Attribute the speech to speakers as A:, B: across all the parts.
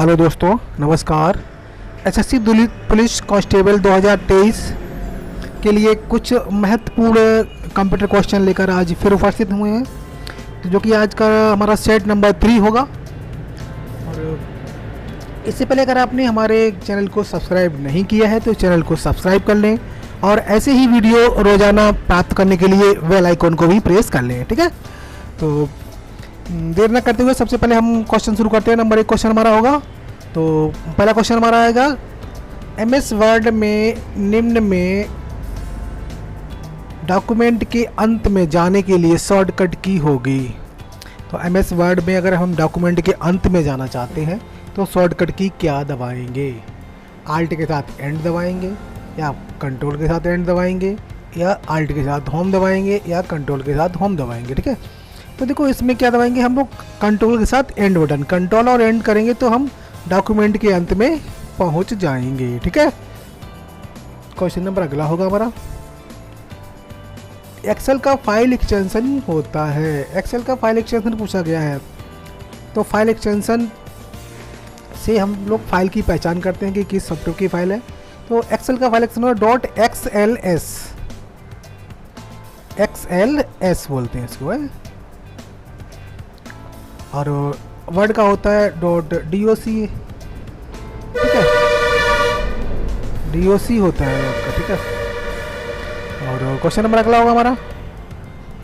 A: Hello दोस्तों, नमस्कार। SSC police constable 2023 के लिए कुछ महत्वपूर्ण कंप्यूटर क्वेश्चन लेकर आज फिर उपस्थित हुए हैं, तो जो कि आज का हमारा सेट नंबर 3 होगा। और इससे पहले अगर आपने हमारे चैनल को सब्सक्राइब नहीं किया है तो चैनल को सब्सक्राइब कर लें और ऐसे ही वीडियो रोज़ाना प्राप्त करने के लिए बेल आइकन को भी प्रेस कर लें। ठीक है, तो देर न करते हुए सबसे पहले हम क्वेश्चन शुरू करते हैं। नंबर 1 क्वेश्चन हमारा होगा। तो पहला क्वेश्चन हमारा आएगा, एमएस वर्ड में निम्न में डॉक्यूमेंट के अंत में जाने के लिए शॉर्टकट की होगी। तो एमएस वर्ड में अगर हम डॉक्यूमेंट के अंत में जाना चाहते हैं तो शॉर्टकट की क्या दबाएंगे? आल्ट के साथ एंड दबाएंगे, या कंट्रोल के साथ एंड दबाएंगे, या आल्ट के साथ होम दबाएंगे, या कंट्रोल के साथ होम दबाएंगे। ठीक है, तो देखो इसमें क्या दबाएंगे हम लोग, कंट्रोल के साथ एंड बटन। कंट्रोल और एंड करेंगे तो हम डॉक्यूमेंट के अंत में पहुंच जाएंगे। ठीक है, क्वेश्चन नंबर अगला होगा हमारा, एक्सेल का फाइल एक्सटेंशन होता है। एक्सेल का फाइल एक्सटेंशन पूछा गया है, तो फाइल एक्सटेंशन से हम लोग फाइल की पहचान करते हैं कि किस सॉफ्टवेयर की फाइल है। तो एक्सेल का फाइल एक्सटेंशन XLS बोलते हैं इसको है। और वर्ड का होता है .doc। ठीक है, DOC होता है आपका। ठीक है, और क्वेश्चन नंबर अगला होगा हमारा,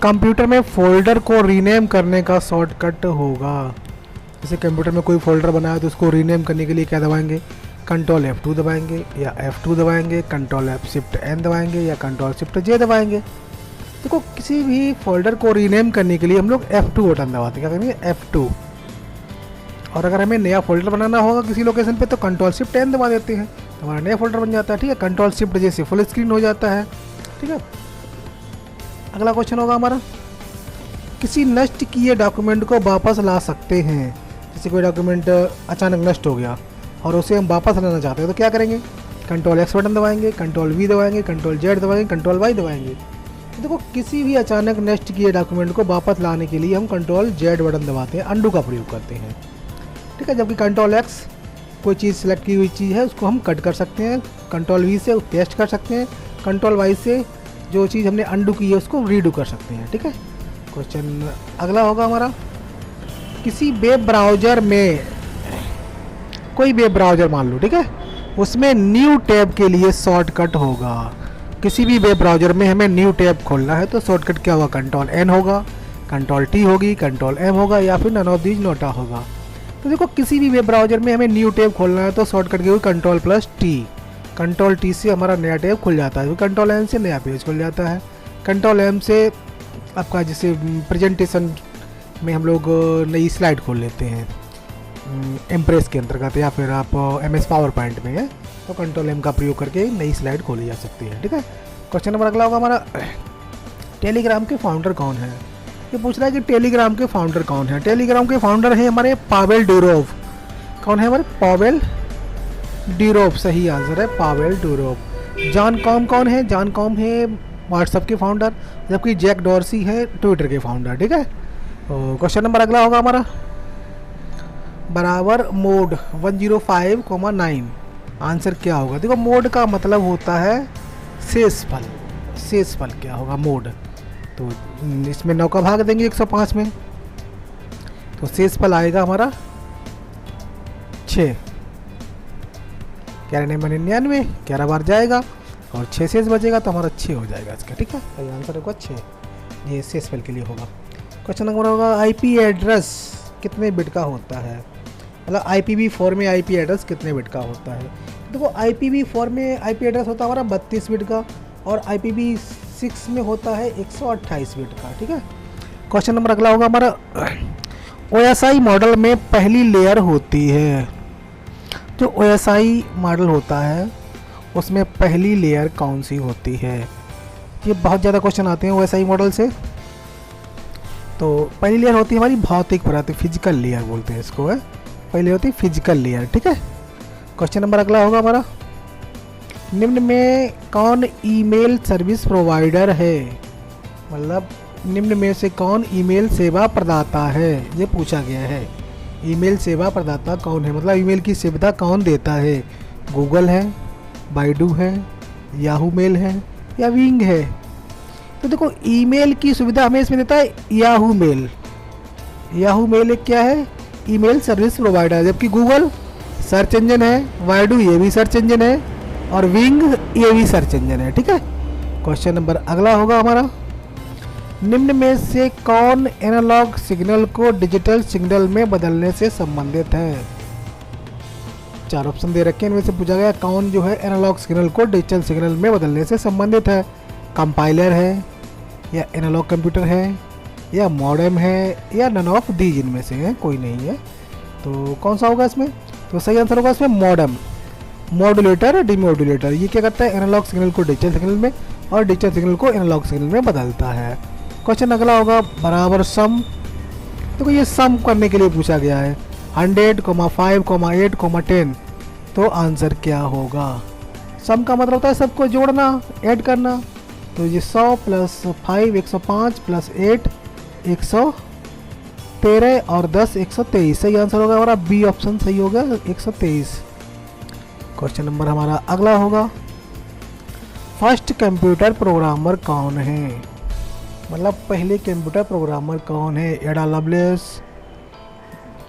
A: कंप्यूटर में फोल्डर को रीनेम करने का शॉर्टकट होगा। जैसे कंप्यूटर में कोई फोल्डर बनाया है तो उसको रीनेम करने के लिए क्या दबाएंगे? कंट्रोल F2 दबाएंगे, या F2 दबाएंगे, कंट्रोल Shift N दबाएंगे, या कंट्रोल Shift J दबाएंगे। देखो किसी भी फोल्डर को रीनेम करने के लिए हम लोग F2 बटन दबाते हैं। क्या करेंगे? F2। और अगर हमें नया फोल्डर बनाना होगा किसी लोकेशन पे तो कंट्रोल Shift N दबा देते हैं, तो हमारा नया फोल्डर बन जाता है। ठीक है, कंट्रोल Shift J से फुल स्क्रीन हो जाता है। ठीक है, अगला क्वेश्चन होगा हमारा, किसी नष्ट किए डॉक्यूमेंट को वापस ला सकते हैं। जैसे कोई डॉक्यूमेंट अचानक नष्ट हो गया और उसे हम वापस लाना चाहते हैं तो क्या करेंगे? कंट्रोल X बटन दबाएंगे, कंट्रोल V दबाएंगे, कंट्रोल Z दबाएंगे, कंट्रोल Y दबाएंगे। तो देखो किसी भी अचानक नष्ट किए डॉक्यूमेंट को वापस लाने के लिए हम कंट्रोल Z बटन दबाते हैं, अंडू का प्रयोग करते हैं। ठीक है, जबकि कंट्रोल X कोई चीज़ सेलेक्ट की हुई चीज़ है उसको हम कट कर सकते हैं, कंट्रोल V से पेस्ट कर सकते हैं, कंट्रोल Y से जो चीज़ हमने अंडू की है उसको रीडू कर सकते हैं। ठीक है, क्वेश्चन अगला होगा हमारा, किसी वेब ब्राउज़र में, कोई वेब ब्राउज़र मान लो, ठीक है, उसमें न्यू टैब के लिए शॉर्टकट होगा। किसी भी वेब ब्राउज़र में हमें न्यू टैब खोलना है तो शॉर्टकट क्या होगा? कंट्रोल N होगा, कंट्रोल T होगी, कंट्रोल M होगा, या फिर नन ऑफ दीज नोटा होगा। तो देखो किसी भी वेब ब्राउज़र में हमें न्यू टैब खोलना है तो शॉर्टकट क्या होगी? Control plus T। Control T से हमारा नया टैब खुल जाता है, कंट्रोल N से नया पेज खुल जाता है, कंट्रोल M से आपका जैसे प्रेजेंटेशन में हम लोग नई स्लाइड खोल लेते हैं इम्प्रेस के अंतर्गत, या फिर आप MS पावर पॉइंट में है तो कंट्रोल M का प्रयोग करके नई स्लाइड खोली जा सकती है। ठीक है, क्वेश्चन नंबर अगला होगा हमारा, टेलीग्राम के फाउंडर कौन है? ये पूछ रहा है कि टेलीग्राम के फाउंडर कौन है। टेलीग्राम के फाउंडर हैं हमारे पावेल डुरोव। कौन है हमारे? पावेल डुरोव, सही आंसर है पावेल डुरोव। जॉन कॉम कौन है? जॉन कॉम है व्हाट्सएप के फाउंडर, जबकि जैक डॉर्सी है ट्विटर के फाउंडर। ठीक है, तो क्वेश्चन नंबर अगला होगा हमारा, बराबर मोड 105,9 आंसर क्या होगा? देखो मोड का मतलब होता है शेषफल। शेषफल क्या होगा? मोड। तो इसमें 9 का भाग देंगे 105 में, तो शेषफल आएगा हमारा 6। 11 9 99, 11 बार जाएगा और 6 शेष बचेगा तो हमारा 6 हो जाएगा इसका। ठीक है, तो आंसर होगा 6, ये शेषफल के लिए होगा। क्वेश्चन नंबर होगा, IP एड्रेस कितने बिट का होता है? मतलब IPv4 में IP एड्रेस कितने बिट का होता है? देखो IPv4 में IP एड्रेस होता है हमारा 32 बिट का, और IPv6 में होता है 128 बिट का। ठीक है, क्वेश्चन नंबर अगला होगा हमारा, OSI मॉडल में पहली लेयर होती है। जो OSI मॉडल होता है उसमें पहली लेयर कौन सी होती है? ये बहुत ज़्यादा क्वेश्चन आते हैं OSI मॉडल से। तो पहली लेयर होती है हमारी भौतिक परत, फिजिकल लेयर बोलते हैं इसको है, पहले होती है फिजिकल लेयर। ठीक है, क्वेश्चन नंबर अगला होगा हमारा, निम्न में कौन ईमेल सर्विस प्रोवाइडर है? मतलब निम्न में से कौन ईमेल सेवा प्रदाता है, ये पूछा गया है। ईमेल सेवा प्रदाता कौन है, मतलब ईमेल की सुविधा कौन देता है? गूगल है, बाइडू है, याहू मेल है या विंग है? तो देखो ईमेल की सुविधा हमें इसमें देता है याहू मेल। याहू मेल एक क्या है? Email service provider. जबकि गूगल सर्च इंजन है, बाइडू ये भी सर्च इंजन है, और विंग ये भी सर्च इंजन है। ठीक है, क्वेश्चन नंबर अगला होगा हमारा, निम्न में से कौन एनालॉग सिग्नल को डिजिटल सिग्नल में बदलने से संबंधित है? 4 ऑप्शन दे रखे हैं, इनमें से पूछा गया कौन जो है एनालॉग सिग्नल को डिजिटल सिग्नल में बदलने से संबंधित है? कंपाइलर है, या एनालॉग कंप्यूटर है, या मॉडेम है, या नन ऑफ दीज इनमें से है, कोई नहीं है। तो कौन सा होगा इसमें? तो सही आंसर होगा इसमें मॉडेम। मॉड्यूलेटर, डिमॉड्यूलेटर, ये क्या करता है? एनालॉग सिग्नल को डिजिटल सिग्नल में और डिजिटल सिग्नल को एनालॉग सिग्नल में बदलता है। क्वेश्चन अगला होगा बराबर सम। तो ये सम करने के लिए पूछा गया है 100, 5, 8, 10। तो आंसर क्या होगा? सम का मतलब होता है सबको जोड़ना, ऐड करना। तो ये 100 प्लस 5 105 प्लस 8 113 और 10 123। सही आंसर होगा हमारा बी ऑप्शन सही होगा 123। क्वेश्चन नंबर हमारा अगला होगा, फर्स्ट कंप्यूटर प्रोग्रामर कौन है? मतलब पहले कंप्यूटर प्रोग्रामर कौन है? Ada Lovelace,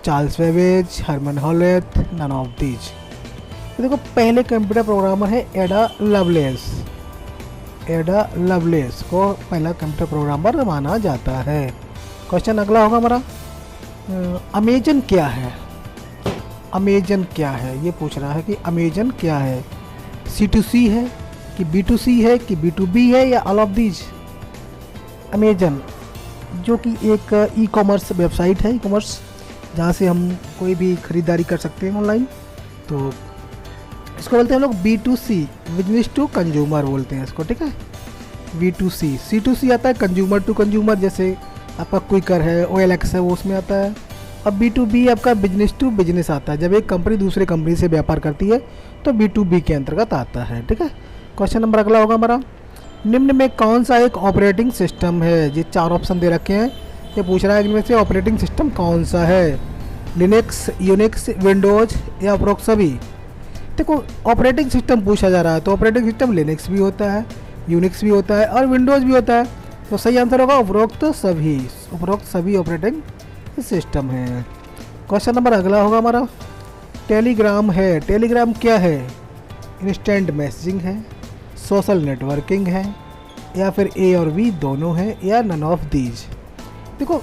A: Charles Babbage, Herman Hollerith, none of these. तो देखो पहले कंप्यूटर प्रोग्रामर है एडा लवलेस। एडा लवलेस को पहला कंप्यूटर प्रोग्रामर माना जाता है। क्वेश्चन अगला होगा हमारा, अमेजन क्या है? अमेजन क्या है ये पूछ रहा है कि अमेजन क्या है? C2C है कि B2C है कि B2B है या ऑल ऑफ दीज? अमेजन जो कि एक ई कॉमर्स वेबसाइट है, ई कॉमर्स जहाँ से हम कोई भी खरीदारी कर सकते हैं ऑनलाइन। तो इसको बोलते हैं हम लोग B2C, बिजनेस टू कंज्यूमर बोलते हैं इसको। ठीक है, B2C। C2C आता है कंज्यूमर टू कंज्यूमर, जैसे आपका क्विकर है, OLX है, वो उसमें आता है। अब B2B आपका बिजनेस टू बिजनेस आता है, जब एक कंपनी दूसरे कंपनी से व्यापार करती है तो B2B के अंतर्गत आता है। ठीक है, क्वेश्चन नंबर अगला होगा हमारा, निम्न में कौन सा एक ऑपरेटिंग सिस्टम है? ये 4 ऑप्शन दे रखे हैं, ये पूछ रहा है इनमें से ऑपरेटिंग सिस्टम कौन सा है? लिनक्स, यूनिक्स, विंडोज या उपरोक्त सभी? देखो ऑपरेटिंग सिस्टम पूछा जा रहा है तो ऑपरेटिंग सिस्टम लिनक्स भी होता है, यूनिक्स भी होता है और विंडोज़ भी होता है। तो सही आंसर होगा उपरोक्त सभी। उपरोक्त सभी ऑपरेटिंग सिस्टम है। क्वेश्चन नंबर अगला होगा हमारा, टेलीग्राम है। टेलीग्राम क्या है? इंस्टेंट मैसेजिंग है, सोशल नेटवर्किंग है, या फिर ए और बी दोनों है, या नन ऑफ दीज? देखो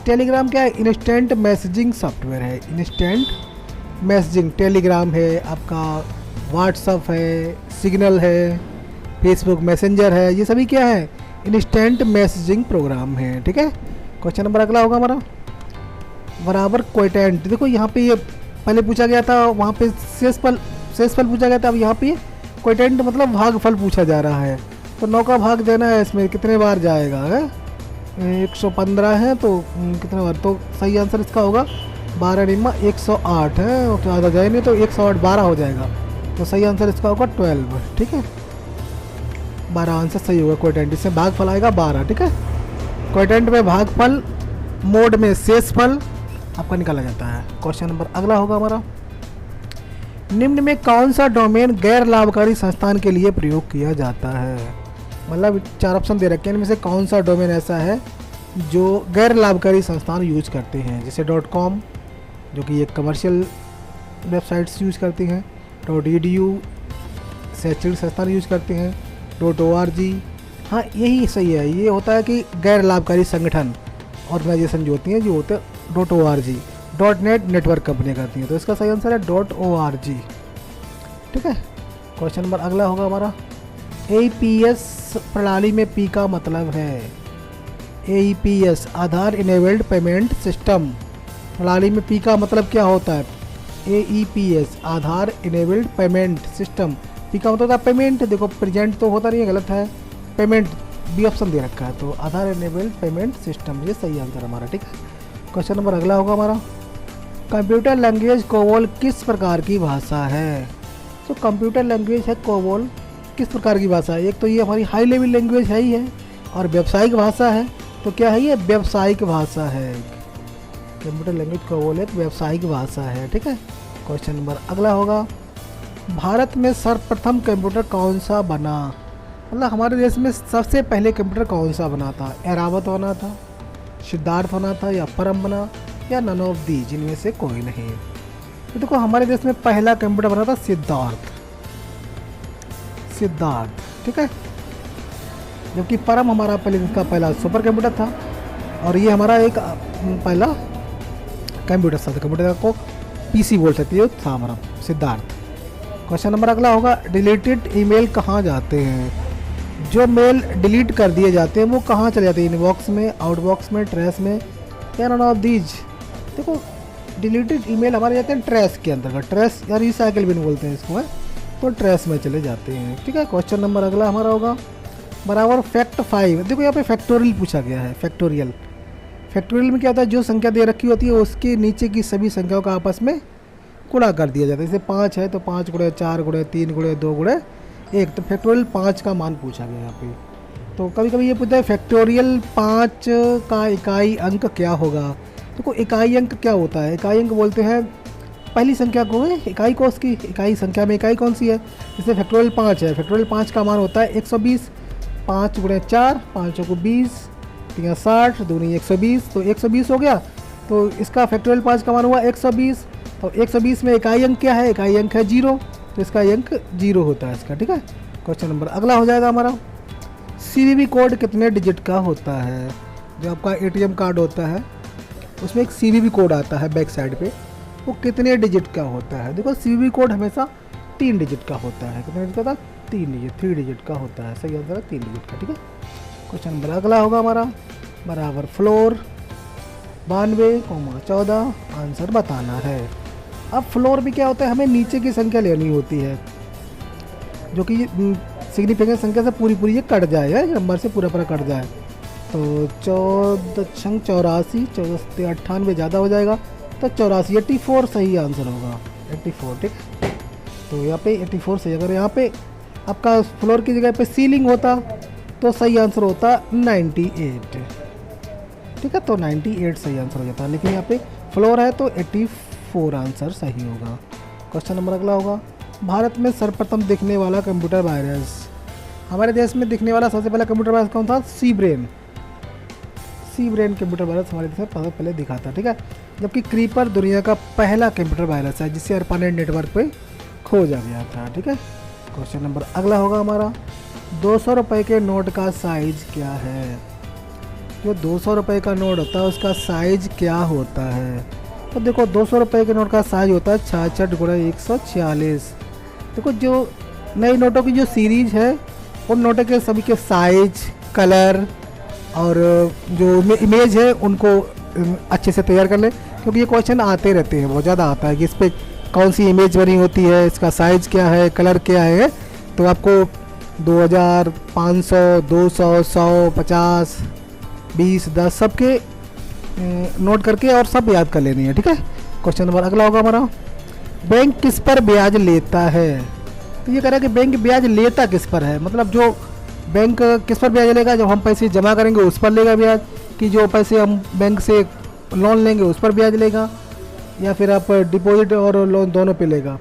A: टेलीग्राम क्या है? इंस्टेंट मैसेजिंग सॉफ्टवेयर है। इंस्टेंट मैसेजिंग टेलीग्राम है, आपका व्हाट्सअप है, सिग्नल है, फेसबुक मैसेंजर है, ये सभी क्या है? इंस्टेंट मैसेजिंग प्रोग्राम है। ठीक है, क्वेश्चन नंबर अगला होगा हमारा, बराबर क्वोटेंट। देखो यहाँ पे ये पहले पूछा गया था, वहाँ पे शेषफल पूछा गया था, अब यहाँ पे क्वोटेंट मतलब भागफल पूछा जा रहा है। तो 9 का भाग देना है, इसमें कितने बार जाएगा है? 115 है तो कितने बार? तो सही आंसर इसका होगा 12 निम्मा 108 है, तो ज़्यादा जाए नहीं तो 108 12 हो जाएगा। तो सही आंसर इसका होगा 12। ठीक है, 12 आंसर सही होगा क्वोटेंट, इससे भागफल आएगा 12। ठीक है, क्वोटेंट में भागफल, मोड में शेषफल आपका निकाला जाता है। क्वेश्चन नंबर अगला होगा हमारा, निम्न में कौन सा डोमेन गैर लाभकारी संस्थान के लिए प्रयोग किया जाता है? मतलब 4 ऑप्शन दे रखे हैं, इनमें से कौन सा डोमेन ऐसा है जो गैर लाभकारी संस्थान यूज करते हैं? जैसे .com जो कि एक कमर्शियल वेबसाइट्स यूज करती हैं, .edu शैक्षणिक संस्थान यूज करते हैं, .org। हाँ यही सही है, ये होता है कि गैर लाभकारी संगठन ऑर्गेनाइजेशन जो होती हैं जो होते हैं .org। .net नेटवर्क कंपनी करती हैं, तो इसका सही आंसर है .org। ठीक है, क्वेश्चन नंबर अगला होगा हमारा, APS प्रणाली में P का मतलब है? AEPS आधार इनेबल्ड पेमेंट सिस्टम प्रणाली में P का मतलब क्या होता है? AEPS आधार इनेबल्ड पेमेंट सिस्टम, P का मतलब होता है पेमेंट। देखो प्रेजेंट तो होता नहीं है, गलत है, पेमेंट बी ऑप्शन दे रखा है, तो आधार इनेबल्ड पेमेंट सिस्टम ये सही आंसर हमारा। ठीक है, क्वेश्चन नंबर अगला होगा हमारा, कंप्यूटर लैंग्वेज कोबोल किस प्रकार की भाषा है? तो कंप्यूटर लैंग्वेज है कोबोल किस प्रकार की भाषा है? एक तो ये हमारी हाई लेवल लैंग्वेज है ही है, और व्यावसायिक भाषा है। तो क्या है ये? व्यावसायिक भाषा है। कंप्यूटर लैंग्वेज को बोले एक व्यावसायिक भाषा है, ठीक है। क्वेश्चन नंबर अगला होगा, भारत में सर्वप्रथम कंप्यूटर कौन सा बना? मतलब हमारे देश में सबसे पहले कंप्यूटर कौन सा बना था? एरावत बना था, सिद्धार्थ बना था, या परम बना, या नन ऑफ दी, जिनमें से कोई नहीं। तो देखो हमारे देश में पहला कंप्यूटर बना था सिद्धार्थ, ठीक है। जबकि परम हमारा पहला सुपर कंप्यूटर था, और ये हमारा एक पहला कंप्यूटर था, कंप्यूटर को पीसी बोल सकते हो, था हमारा सिद्धार्थ। क्वेश्चन नंबर अगला होगा, डिलीटेड ईमेल कहाँ जाते हैं? जो मेल डिलीट कर दिए जाते हैं वो कहाँ चले जाते हैं? इनबॉक्स में, आउटबॉक्स में, ट्रैश में, या नन ऑफ दीज? देखो डिलीटेड ईमेल हमारे जाते हैं ट्रैश के अंतर्गत, ट्रैश या रिसाइकिल बिन बोलते हैं इसको, है तो ट्रैश में चले जाते हैं, ठीक है। क्वेश्चन नंबर अगला हमारा होगा बराबर फैक्ट 5। देखो यहाँ पे फैक्टोरियल पूछा गया है। फैक्टोरियल में क्या होता है? जो संख्या दे रखी होती है उसके नीचे की सभी संख्याओं का आपस में गुणा कर दिया जाता है। जैसे 5 है तो 5 गुणे 4 गुणे 3 गुणे 2 गुणे 1, तो फैक्टोरियल 5 का मान पूछा गया यहाँ पे। तो कभी कभी ये पूछता है फैक्टोरियल 5 का इकाई अंक क्या होगा? देखो इकाई अंक क्या होता है? इकाई अंक बोलते हैं पहली संख्या को इकाई को, उसकी इकाई संख्या में इकाई कौन सी है? जैसे फैक्टोरियल 5 है, फैक्टोरियल 5 का मान होता है 120। 5 गुणे 4, 5 को 20, 3 60, 2 120, तो 120 हो गया। तो इसका फैक्टोरियल 5 का मान हुआ 120। तो 120 में इकाई अंक क्या है? इकाई अंक है 0, तो इसका अंक 0 होता है इसका, ठीक है। क्वेश्चन नंबर अगला हो जाएगा हमारा, CVV कोड कितने डिजिट का होता है? जो आपका ATM कार्ड होता है उसमें एक CVV कोड आता है बैक साइड पे, वो कितने डिजिट का होता है? देखो CVV कोड हमेशा 3 डिजिट का होता है। कितने डिजिट का था? 3 डिजिट का होता है। सही आंसर है 3 डिजिट का, ठीक है। क्वेश्चन नंबर अगला होगा हमारा बराबर फ्लोर 92,14, आंसर बताना है। अब फ्लोर भी क्या होता है? हमें नीचे की संख्या लेनी होती है जो कि सिग्निफिकेंट संख्या से पूरी ये कट जाए, है नंबर से पूरा कट जाए। तो 14 84, 14 से 98 ज़्यादा हो जाएगा, तो 84 84 सही आंसर होगा, 84, ठीक। तो यहाँ पे 84 सही। अगर यहाँ पे आपका फ्लोर की जगह पे सीलिंग होता तो सही आंसर होता 98, ठीक है। तो 98 सही आंसर हो जाता, लेकिन यहाँ पे फ्लोर है तो 84 आंसर सही होगा। क्वेश्चन नंबर अगला होगा, भारत में सर्वप्रथम दिखने वाला कंप्यूटर वायरस? हमारे देश में दिखने वाला सबसे पहला कंप्यूटर वायरस कौन था? सी ब्रेन कंप्यूटर वायरस हमारे देश में पहले दिखा था, ठीक है। जबकि क्रीपर दुनिया का पहला कंप्यूटर वायरस है जिसे ARPANET नेटवर्क पे खोजा गया था, ठीक है। क्वेश्चन नंबर अगला होगा हमारा, 200 रुपये के नोट का साइज क्या है? जो 200 रुपये का नोट होता है उसका साइज क्या होता है? तो देखो 200 रुपये के नोट का साइज होता है 66 गुणे 146। देखो जो नए नोटों की जो सीरीज है उन नोटों के सभी के साइज, कलर और जो इमेज है उनको अच्छे से तैयार कर ले, क्योंकि ये क्वेश्चन आते रहते हैं, बहुत ज़्यादा आता है कि इस पर कौन सी इमेज बनी होती है, इसका साइज़ क्या है, कलर क्या है। तो आपको 2000, 500, 200, 100, 50, 20, 10 सबके नोट करके और सब याद कर लेनी है, ठीक है। क्वेश्चन नंबर अगला होगा हमारा, बैंक किस पर ब्याज लेता है? तो ये कह रहा है कि बैंक ब्याज लेता किस पर है? मतलब जो बैंक किस पर ब्याज लेगा? जब हम पैसे जमा करेंगे उस पर लेगा ब्याज, कि जो पैसे हम बैंक से लोन लेंगे उस पर ब्याज लेगा, या फिर आप डिपॉजिट और लोन दोनों पे लेगा,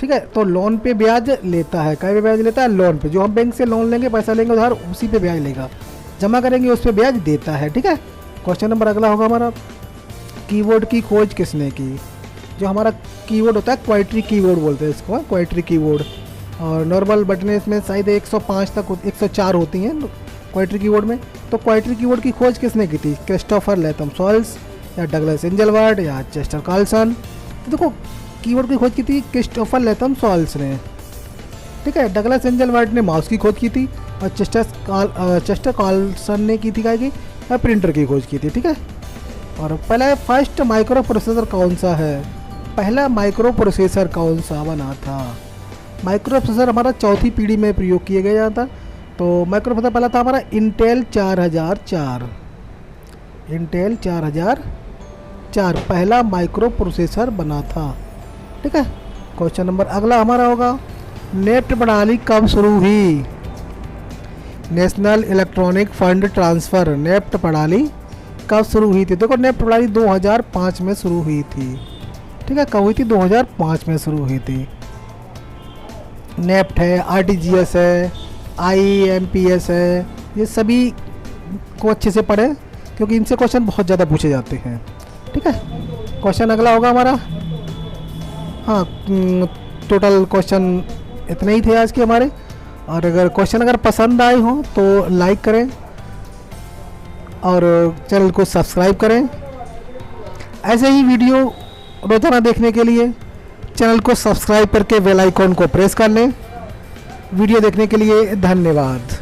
A: ठीक है। तो लोन पे ब्याज लेता है, कहीं पे ब्याज लेता है? लोन पे। जो हम बैंक से लोन लेंगे, पैसा लेंगे उधार, उसी पे ब्याज लेगा। जमा करेंगे उस पर ब्याज देता है, ठीक है। क्वेश्चन नंबर अगला होगा हमारा, कीबोर्ड की खोज किसने की? जो हमारा कीबोर्ड होता है क्वाइट्री कीबोर्ड बोलते हैं इसको, क्वाइट्री कीबोर्ड। और नॉर्मल बटन इसमें शायद 105 तक 104 होती हैं क्वाइट्री कीबोर्ड में। तो क्वाइट्री कीबोर्ड की खोज किसने की थी? क्रिस्टोफर लैथम सॉल्स, या डगलस एंजलबर्ट, या चेस्टर कार्लसन? तो देखो कीबोर्ड की खोज की थी क्रिस्टोफर लैथम सॉल्स ने, ठीक है। डगलस एंजलबर्ट ने माउस की खोज की थी, और चेस्टर कार्लसन ने की थी क्या की? प्रिंटर की खोज की थी, ठीक है। और पहला फर्स्ट माइक्रो प्रोसेसर कौन सा है? पहला माइक्रो प्रोसेसर कौन सा बना था? माइक्रो प्रोसेसर हमारा चौथी पीढ़ी में प्रयोग किया गया था। तो माइक्रो प्रोसेसर पहला था हमारा इंटेल 4004, इंटेल 4004 पहला माइक्रो प्रोसेसर बना था, ठीक है। क्वेश्चन नंबर अगला हमारा होगा, नेफ्ट प्रणाली कब शुरू हुई? National electronic fund transfer, NEFT प्रणाली कब शुरू हुई थी? देखो नेफ्ट प्रणाली 2005 में शुरू हुई थी। ठीक है, कब हुई थी? 2005 में शुरू हुई थी। नेफ्ट है, आरटीजीएस है, आईएमपीएस है, ये सभी को अच्छे से पढ़ें क्योंकि इनसे क्वेश्चन बहुत ज़्यादा पूछे जाते हैं। ठीक है, क्वेश्चन अगला होगा हमारा। हाँ, टोटल क्वेश्चन इतने ही थे आज के हमारे। और अगर क्वेश्चन अगर पसंद आए हों तो लाइक करें और चैनल को सब्सक्राइब करें। ऐसे ही वीडियो रोज़ाना देखने के लिए चैनल को सब्सक्राइब करके बेल आइकॉन को प्रेस कर लें। वीडियो देखने के लिए धन्यवाद।